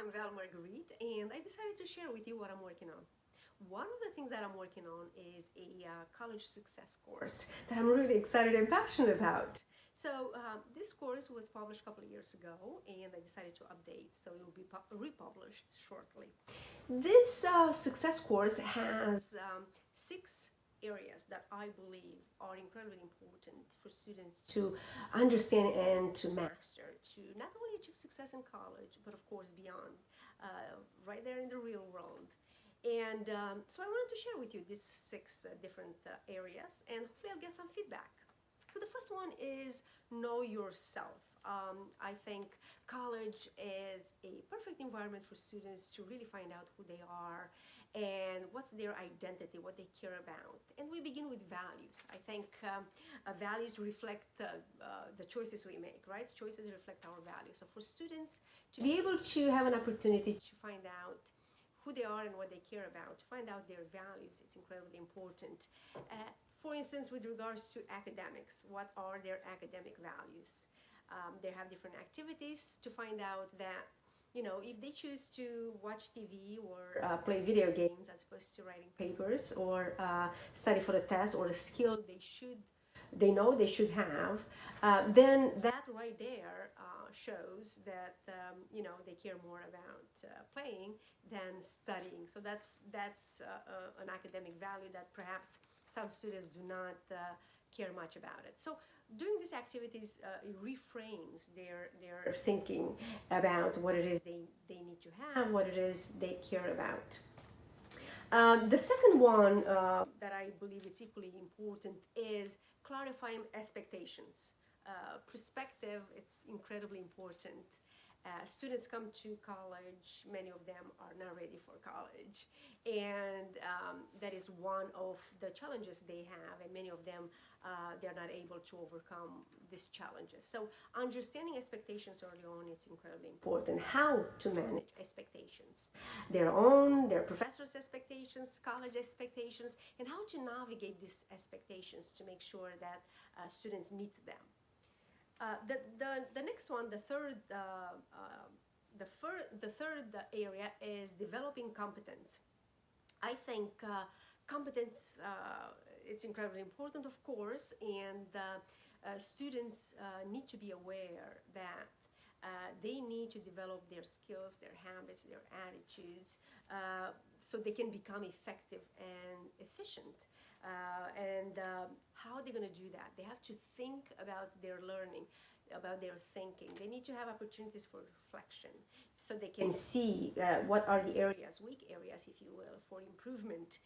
I'm Val Marguerite, and I decided to share with you what I'm working on. One of the things that I'm working on is a college success course that I'm really excited and passionate about. So this course was published a couple of years ago, and I decided to update, so it will be republished shortly. This success course has six areas that I believe are incredibly important for students to understand and to master, to not only achieve success in college, but of course beyond, right there in the real world. And so I wanted to share with you these six different areas, and hopefully I'll get some feedback. So the first one is know yourself. I think college is a perfect environment for students to really find out who they are and what's their identity, what they care about. And we begin with values. I think values reflect the choices we make, right? Choices reflect our values. So for students to be able to have an opportunity to find out who they are and what they care about, to find out their values, it's incredibly important. For instance, with regards to academics, what are their academic values? They have different activities to find out that, if they choose to watch TV or play video games as opposed to writing papers or study for the test or a skill they know they should have, then that right there shows that they care more about playing than studying. So that's an academic value that perhaps some students do not care much about it. So doing these activities it reframes their thinking about what it is they need to have, what it is they care about. The second one that I believe is equally important is clarifying expectations. Perspective, it's incredibly important. Students come to college, many of them are not ready for college, and that is one of the challenges they have, and many of them they're not able to overcome these challenges. So understanding expectations early on is incredibly important. How to manage expectations, their own, their professors' expectations, college expectations, and how to navigate these expectations to make sure that students meet them. The next one, the third area is developing competence. I think competence it's incredibly important, of course, and students need to be aware that they need to develop their skills, their habits, their attitudes, so they can become effective and efficient. How are they going to do that? They have to think about their learning, about their thinking. They need to have opportunities for reflection so they can see what are the areas, weak areas, if you will, for improvement.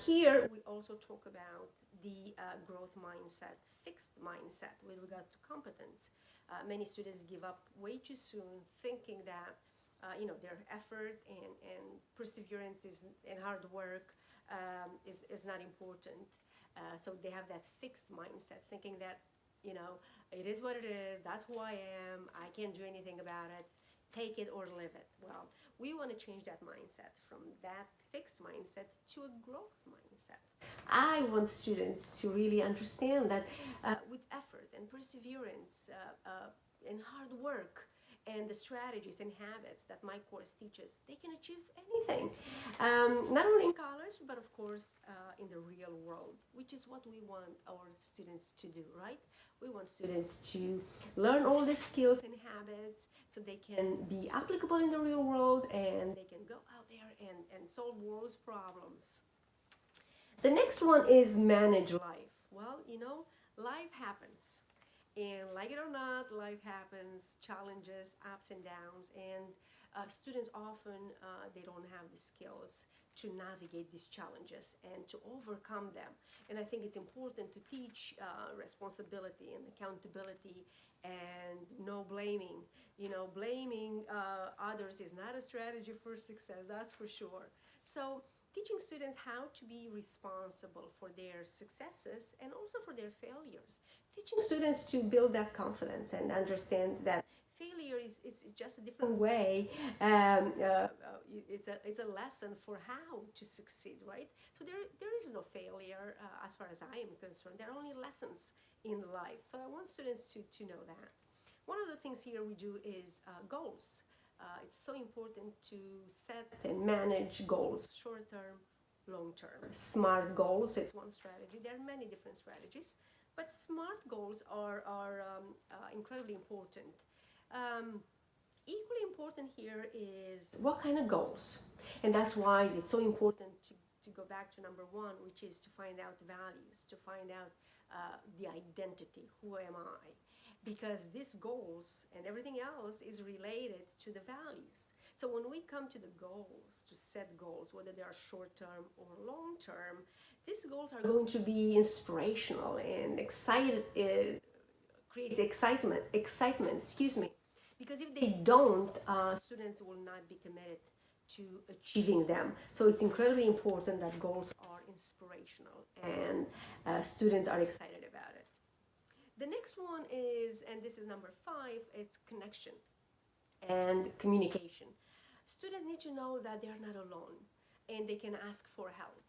Here we also talk about the growth mindset, fixed mindset with regard to competence. Many students give up way too soon thinking that their effort and perseverance and hard work is not important. So they have that fixed mindset, thinking that, it is what it is, that's who I am, I can't do anything about it, take it or leave it. Well, we want to change that mindset from that fixed mindset to a growth mindset. I want students to really understand that with effort and perseverance and hard work, and the strategies and habits that my course teaches, they can achieve anything. Not only in college, but of course in the real world, which is what we want our students to do, right? We want students to learn all the skills and habits so they can be applicable in the real world and they can go out there and solve world's problems. The next one is manage life. Well, life happens. And like it or not, life happens, challenges, ups and downs, and students often, they don't have the skills to navigate these challenges and to overcome them. And I think it's important to teach responsibility and accountability and no blaming. Blaming others is not a strategy for success, that's for sure. So teaching students how to be responsible for their successes and also for their failures. Teaching students to build that confidence and understand that failure is just a different way. It's a lesson for how to succeed, right? So there is no failure as far as I am concerned. There are only lessons in life. So I want students to know that. One of the things here we do is goals. it's so important to set and manage goals, short term, long term. SMART goals is one strategy. There are many different strategies, but SMART goals are incredibly important. Um, Equally important here is what kind of goals. And that's why it's so important to go back to number one, which is to find out values, to find out the identity. Who am I? Because these goals and everything else is related to the values. So when we come to the goals, to set goals, whether they are short term or long term, these goals are going to be inspirational and create excitement, excuse me. Because if they don't, students will not be committed to achieving them. So it's incredibly important that goals are inspirational and students are excited about it. The next one is, and this is number 5, is connection and communication. Students need to know that they are not alone and they can ask for help.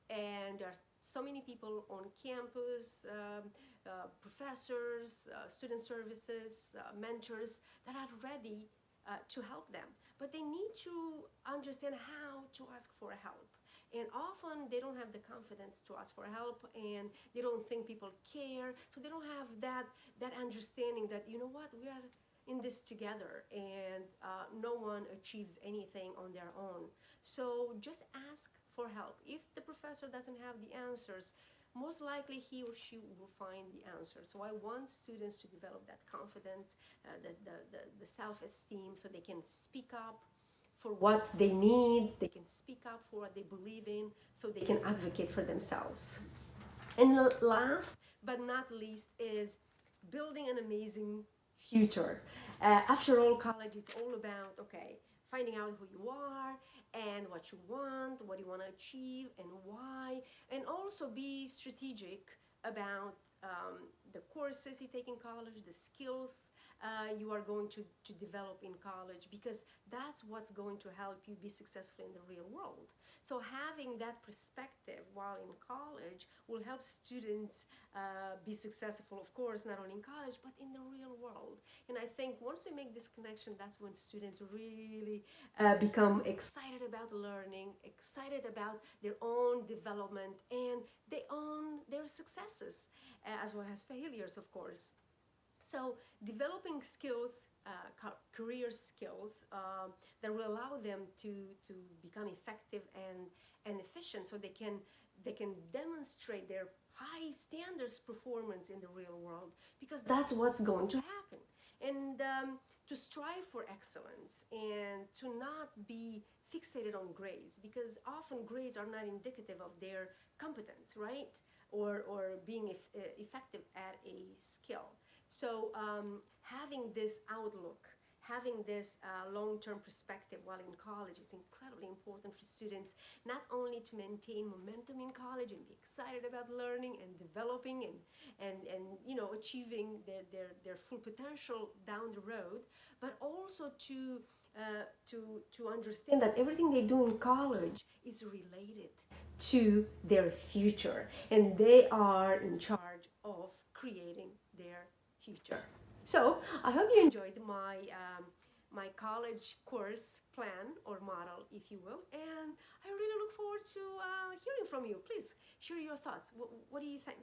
And there are so many people on campus, professors, student services, mentors that are ready to help them. But they need to understand how to ask for help. And often they don't have the confidence to ask for help, and they don't think people care. So they don't have that understanding that, you know what, we are in this together, and no one achieves anything on their own. So just ask for help. If the professor doesn't have the answers, most likely he or she will find the answer. So I want students to develop that confidence, the self-esteem, so they can speak up for what they need, they can speak up for what they believe in, so they can advocate for themselves. And last but not least is building an amazing future. After all, college is all about, okay, finding out who you are and what you want to achieve and why, and also be strategic about the courses you take in college, the skills you are going to develop in college, because that's what's going to help you be successful in the real world. So having that perspective while in college will help students be successful, of course, not only in college, but in the real world. And I think once we make this connection, that's when students really become excited about learning, excited about their own development, and they own their successes as well as failures, of course. So developing skills, career skills that will allow them to become effective and efficient, so they can demonstrate their high standards performance in the real world, because that's what's going to happen. And to strive for excellence and to not be fixated on grades, because often grades are not indicative of their competence, right? Or being effective at a skill. So having this outlook, having this long-term perspective while in college is incredibly important for students, not only to maintain momentum in college and be excited about learning and developing and you know, achieving their full potential down the road, but also to understand that everything they do in college is related to their future, and they are in charge of creating their future. So I hope you enjoyed my college course plan or model, if you will, and I really look forward to hearing from you. Please share your thoughts. What do you think?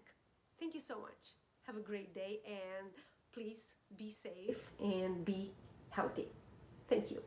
Thank you so much. Have a great day, and please be safe and be healthy. Thank you.